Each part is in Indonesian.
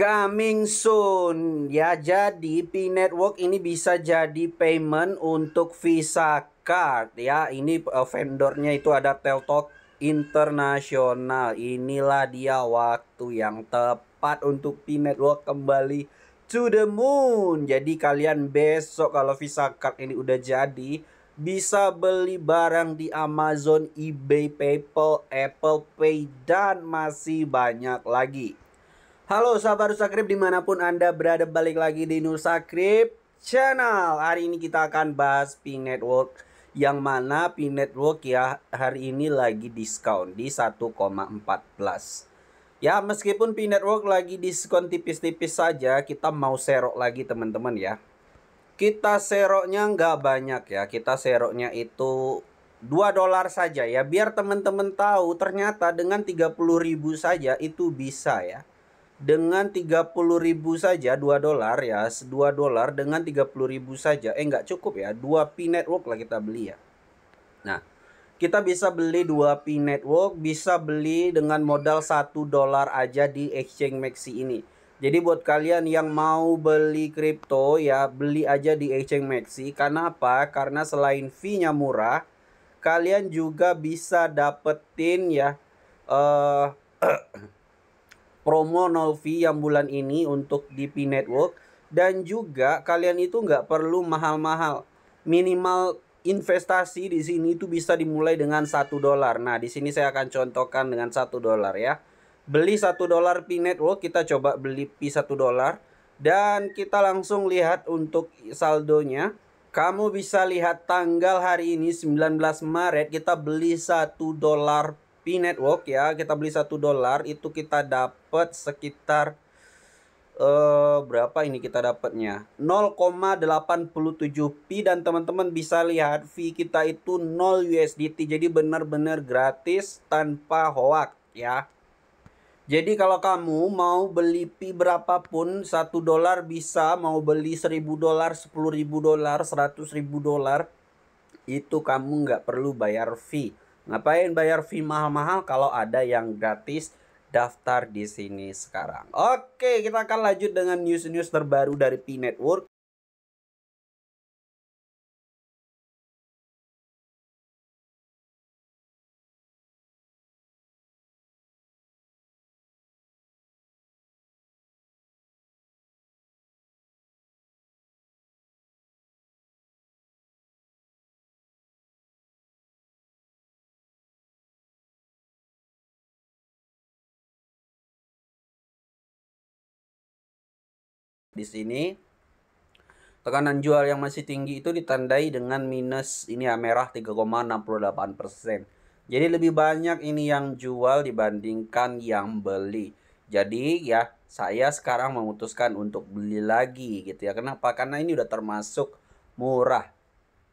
Coming soon ya, jadi Pi Network ini bisa jadi payment untuk Visa Card ya. Ini vendornya itu ada Teltok Internasional. Inilah dia waktu yang tepat untuk Pi Network kembali to the moon. Jadi kalian besok kalau Visa Card ini udah jadi, bisa beli barang di Amazon, eBay, PayPal, Apple Pay, dan masih banyak lagi. Halo sahabat Nusakrip dimanapun Anda berada, balik lagi di Nusakrip Channel. Hari ini kita akan bahas Pi Network, yang mana Pi Network ya hari ini lagi diskon di 1,14. Ya meskipun Pi Network lagi diskon tipis-tipis saja, kita mau serok lagi teman-teman ya. Kita seroknya nggak banyak ya, kita seroknya itu $2 saja ya. Biar teman-teman tahu ternyata dengan 30.000 saja itu bisa ya. Dengan 30.000 saja, $2 ya, $2 dengan 30.000 saja. Nggak cukup ya, 2 Pi Network lah kita beli ya. Nah, kita bisa beli 2 Pi Network, bisa beli dengan modal $1 aja di Exchange Maxi ini. Jadi buat kalian yang mau beli kripto ya, beli aja di Exchange Maxi. Karena apa? Karena selain fee-nya murah, kalian juga bisa dapetin ya promo 0 fee yang bulan ini untuk di Pi Network. Dan juga kalian itu nggak perlu mahal-mahal. Minimal investasi di sini itu bisa dimulai dengan $1. Nah, di sini saya akan contohkan dengan $1 ya. Beli $1 Pi Network, kita coba beli Pi $1. Dan kita langsung lihat untuk saldonya. Kamu bisa lihat tanggal hari ini 19 Maret kita beli $1 Pi Network ya, kita beli $1 itu kita dapat sekitar berapa ini kita dapatnya 0,87 Pi. Dan teman-teman bisa lihat fee kita itu 0 USDT, jadi benar-benar gratis tanpa hoax ya. Jadi kalau kamu mau beli Pi berapapun, $1 bisa, mau beli $1.000, $10.000, $100.000, itu kamu nggak perlu bayar fee. Ngapain bayar fee mahal-mahal kalau ada yang gratis? Daftar di sini sekarang. Oke, kita akan lanjut dengan news-news terbaru dari Pi Network. Di sini tekanan jual yang masih tinggi itu ditandai dengan minus ini ya, merah 3,68%. Jadi lebih banyak ini yang jual dibandingkan yang beli. Jadi ya saya sekarang memutuskan untuk beli lagi gitu ya. Kenapa? Karena ini udah termasuk murah.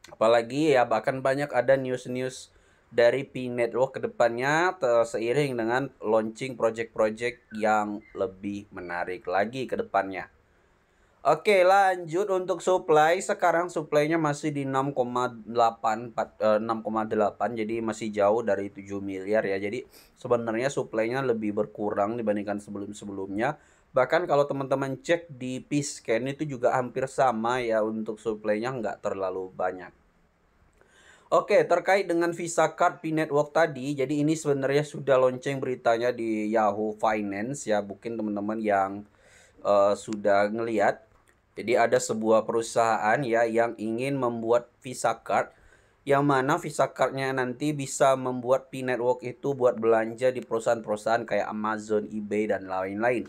Apalagi ya bahkan banyak ada news-news dari Pi Network ke depannya seiring dengan launching project-project yang lebih menarik lagi ke depannya. Oke, lanjut untuk supply. Sekarang supply-nya masih di 6,8, jadi masih jauh dari 7 miliar ya. Jadi sebenarnya supply-nya lebih berkurang dibandingkan sebelum-sebelumnya. Bahkan kalau teman-teman cek di P-Scan itu juga hampir sama ya, untuk supply-nya nggak terlalu banyak. Oke, terkait dengan Visa Card Pi Network tadi, jadi ini sebenarnya sudah lonceng beritanya di Yahoo Finance ya. Mungkin teman-teman yang sudah ngelihat. Jadi ada sebuah perusahaan ya yang ingin membuat Visa Card, yang mana Visa Cardnya nanti bisa membuat Pi Network itu buat belanja di perusahaan-perusahaan kayak Amazon, eBay, dan lain-lain.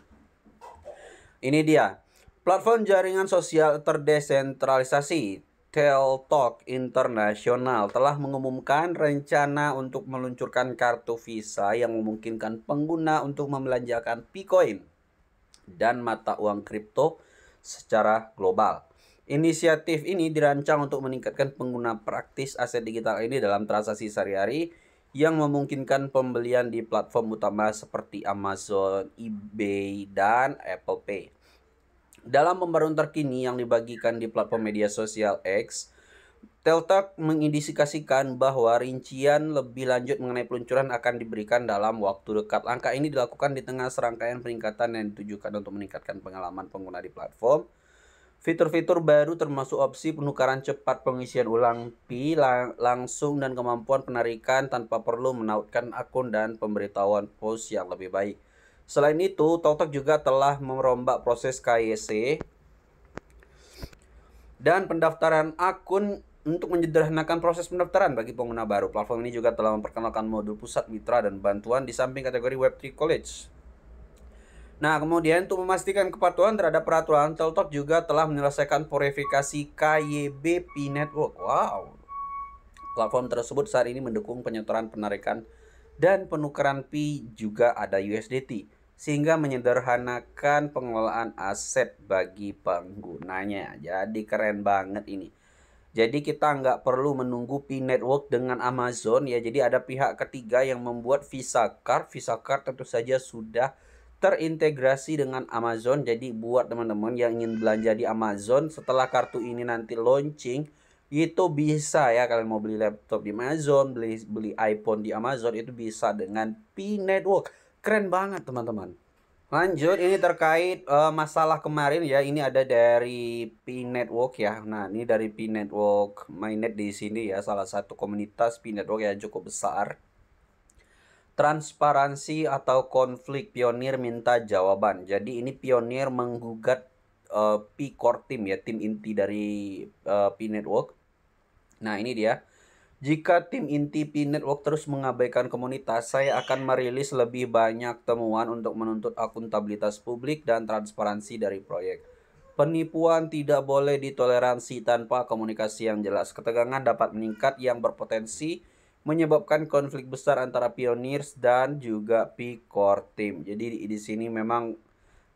Ini dia, platform jaringan sosial terdesentralisasi Teltok Internasional telah mengumumkan rencana untuk meluncurkan kartu Visa yang memungkinkan pengguna untuk membelanjakan Picoin dan mata uang kripto secara global. Inisiatif ini dirancang untuk meningkatkan pengguna praktis aset digital ini dalam transaksi sehari-hari, yang memungkinkan pembelian di platform utama seperti Amazon, eBay, dan Apple Pay. Dalam pembaruan terkini yang dibagikan di platform media sosial X, Teltok mengindikasikan bahwa rincian lebih lanjut mengenai peluncuran akan diberikan dalam waktu dekat. Langkah ini dilakukan di tengah serangkaian peningkatan yang ditujukan untuk meningkatkan pengalaman pengguna di platform. Fitur-fitur baru termasuk opsi penukaran cepat, pengisian ulang pi langsung, dan kemampuan penarikan tanpa perlu menautkan akun dan pemberitahuan post yang lebih baik. Selain itu, TokTok juga telah merombak proses KYC dan pendaftaran akun untuk menyederhanakan proses pendaftaran bagi pengguna baru. Platform ini juga telah memperkenalkan modul pusat mitra dan bantuan di samping kategori Web3 College. Nah, kemudian untuk memastikan kepatuhan terhadap peraturan, Teltok juga telah menyelesaikan verifikasi KYB Pi Network. Wow. Platform tersebut saat ini mendukung penyetoran, penarikan, dan penukaran Pi, juga ada USDT, sehingga menyederhanakan pengelolaan aset bagi penggunanya. Jadi keren banget ini. Jadi kita nggak perlu menunggu Pi Network dengan Amazon ya. Jadi ada pihak ketiga yang membuat Visa Card. Visa Card tentu saja sudah terintegrasi dengan Amazon. Jadi buat teman-teman yang ingin belanja di Amazon, setelah kartu ini nanti launching, itu bisa ya, kalian mau beli laptop di Amazon, beli iPhone di Amazon, itu bisa dengan Pi Network. Keren banget teman-teman. Lanjut, ini terkait masalah kemarin ya. Ini ada dari Pi Network ya. Nah, ini dari Pi Network Mainnet di sini ya, salah satu komunitas Pi Network yang cukup besar. Transparansi atau konflik, Pionir minta jawaban. Jadi ini Pionir menggugat Pi Core Team ya, tim inti dari Pi Network. Nah, ini dia. Jika tim inti Pi Network terus mengabaikan komunitas, saya akan merilis lebih banyak temuan untuk menuntut akuntabilitas publik dan transparansi dari proyek. Penipuan tidak boleh ditoleransi tanpa komunikasi yang jelas. Ketegangan dapat meningkat yang berpotensi menyebabkan konflik besar antara Pioneers dan juga Pi Core Team. Jadi di sini memang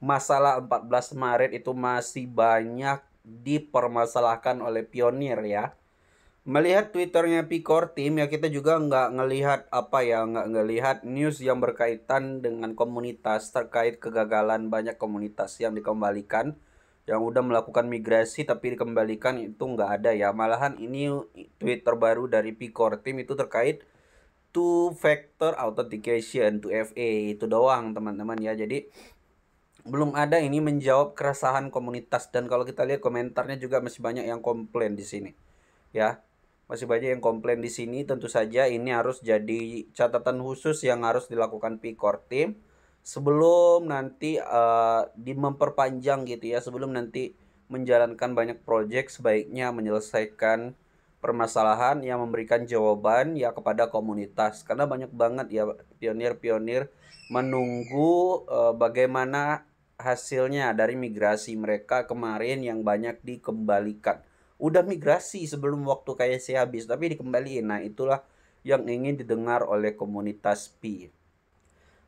masalah 14 Maret itu masih banyak dipermasalahkan oleh Pionir ya. Melihat Twitternya Pi Core Team ya, kita juga nggak ngelihat news yang berkaitan dengan komunitas terkait kegagalan banyak komunitas yang dikembalikan, yang udah melakukan migrasi tapi dikembalikan, itu nggak ada ya. Malahan ini tweet terbaru dari Pi Core Team itu terkait two factor authentication, 2FA, itu doang teman-teman ya. Jadi belum ada ini menjawab keresahan komunitas, dan kalau kita lihat komentarnya juga masih banyak yang komplain di sini ya. Masih banyak yang komplain di sini. Tentu saja ini harus jadi catatan khusus yang harus dilakukan Pi Core Team sebelum nanti memperpanjang gitu ya. Sebelum nanti menjalankan banyak project, sebaiknya menyelesaikan permasalahan yang memberikan jawaban ya kepada komunitas. Karena banyak banget ya pionir-pionir menunggu bagaimana hasilnya dari migrasi mereka kemarin yang banyak dikembalikan. Udah migrasi sebelum waktu KYC habis tapi dikembaliin. Nah, itulah yang ingin didengar oleh komunitas Pi.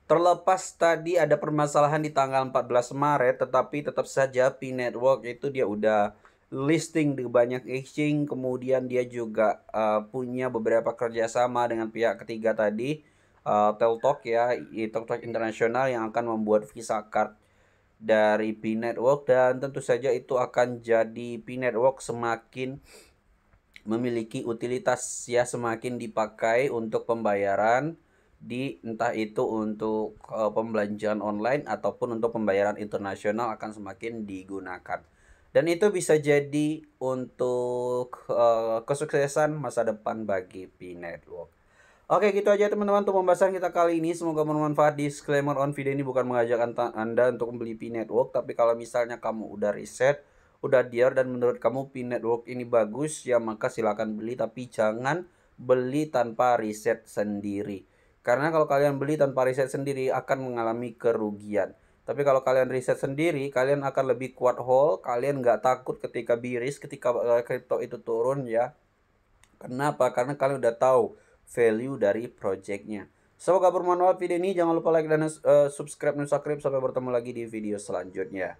Terlepas tadi ada permasalahan di tanggal 14 Maret, tetapi tetap saja Pi Network itu dia udah listing di banyak exchange. Kemudian dia juga punya beberapa kerjasama dengan pihak ketiga tadi, Teltok ya, Teltok Internasional, yang akan membuat Visa Card dari Pi Network, dan tentu saja itu akan jadi Pi Network semakin memiliki utilitas ya, semakin dipakai untuk pembayaran di entah itu untuk pembelanjaan online ataupun untuk pembayaran internasional akan semakin digunakan. Dan itu bisa jadi untuk kesuksesan masa depan bagi Pi Network. Oke, gitu aja teman-teman untuk pembahasan kita kali ini. Semoga bermanfaat. Disclaimer on video ini bukan mengajak Anda untuk membeli Pi Network, tapi kalau misalnya kamu udah riset, udah diar, dan menurut kamu Pi Network ini bagus, ya maka silakan beli, tapi jangan beli tanpa riset sendiri. Karena kalau kalian beli tanpa riset sendiri akan mengalami kerugian. Tapi kalau kalian riset sendiri, kalian akan lebih kuat hold, kalian nggak takut ketika biris, ketika kripto itu turun ya. Kenapa? Karena kalian udah tahu value dari projectnya. Semoga bermanfaat video ini. Jangan lupa like dan subscribe Nusa Krip. Sampai bertemu lagi di video selanjutnya.